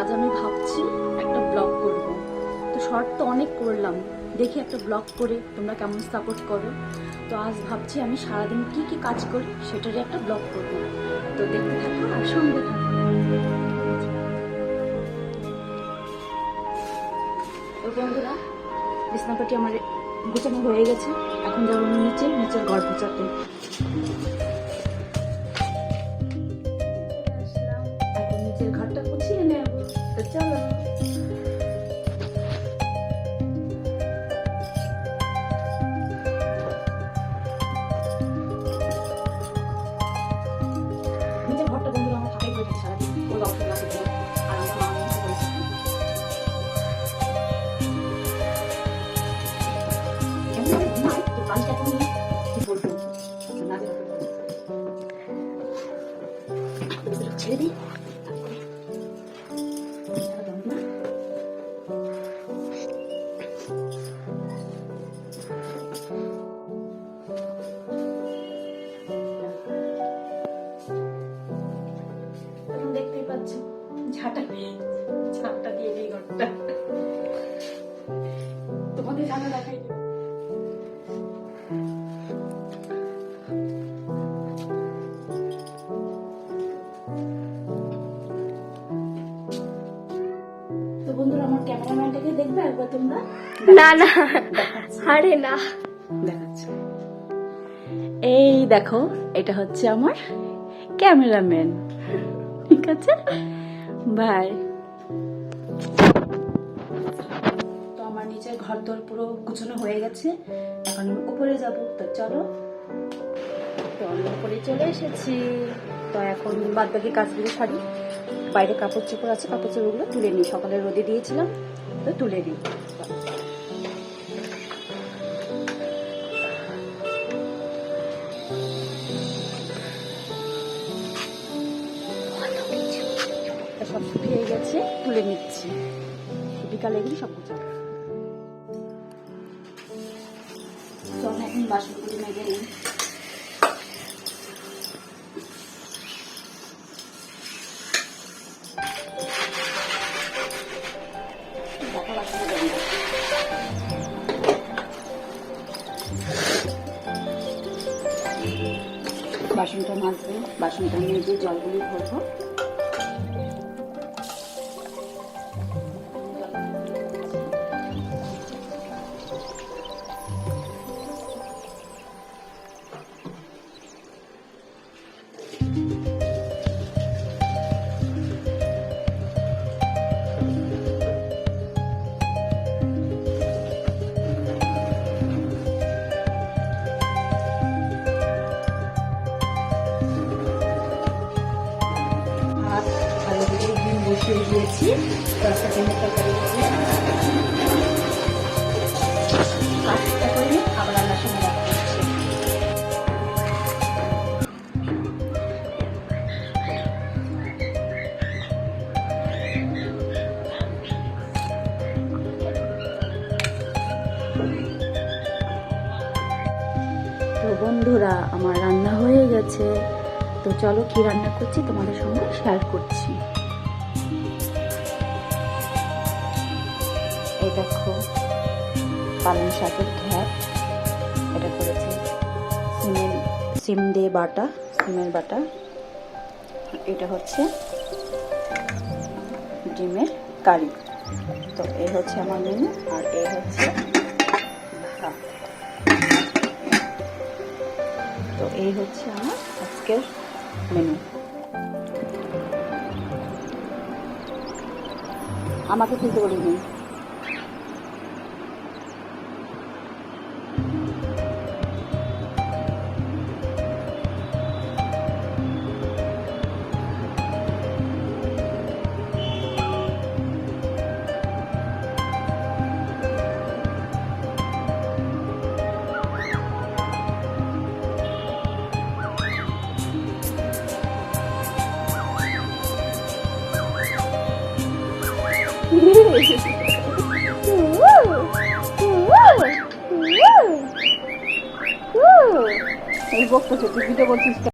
আজ আমি ভাবছি একটা ব্লগ করব। তো শর্ট তো অনেক করলাম, দেখি একটা ব্লগ করে তোমরা কেমন সাপোর্ট করো। তো আজ ভাবছি আমি সারাদিন কি কি কাজ করি সেটারই একটা ব্লগ করব। তো দেখতে থাকো আর সঙ্গে থাকো। তো বন্ধুরা, বিছনাপাটি আমার গোছানো হয়ে গেছে, এখন যাবো আমি নিচের ঘর গোছাতে। এখন নিচের ঘরটা গুছিয়ে নেব, তো চলো। নিচের ঘরটা বন্ধুরা আমার ফাঁকাই হয়ে থাকে সারাদিন, ওই অপশন লাগে আর আমার মা মনে করেছে ছেড়ে দিই। দেখতেই পাচ্ছ ঝাঁটা দিয়ে দিই ঘরটা, তোমাদের ঝাঁটা দেখাই দেবো। তো বন্ধুরা, আমার ক্যামেরাম্যানটাকে দেখবে একবার তোমরা? না না, আরে না, দেখাচ্ছ। এই দেখো, এটা হচ্ছে আমার ক্যামেরাম্যান, ঠিক আছে ভাই। তো আমার নিচের ঘর দোর পুরো গুছানো হয়ে গেছে, এখন আমি উপরে যাব। তো চলো, তো আমি উপরে চলে এসেছি। তো এখন বাদ বাকি কাজগুলো সারি, বাইরে কাপড় চোপড় আছে, কাপড় চোপড়গুলো তুলে নিই, সকালে রোদে দিয়েছিলাম, তো তুলে নিই। সব শুকিয়ে গেছে, তুলে নিচ্ছি, বিকালে এগুলি সব গুছাবো। চল এখন বাসনগুলি মেজে নিই। বাসনটা মাজবো, বাসনটা মেজে জলগুলি ভরবো। বসিয়ে দিয়েছি, তরকারি কাজটা করে আবার রান্নার সময় রাখতে হচ্ছে। তো বন্ধুরা, আমার রান্না হয়ে গেছে। তো চলো কি রান্না করছি তোমাদের সঙ্গে শেয়ার করছি। এই দেখো, পালং শাকের ঘ্যাট, এটা করেছে সিম দিয়ে বাটা, সিমের বাটা। এটা হচ্ছে ডিমের কারি। তো এই হচ্ছে আমার মেনু, আর এই হচ্ছে ভাত। তো এই হচ্ছে আমার আজকের মেনু। আমাকে তুলতে বলিনি। এই বক্তা তুই ভিডিও করছিস।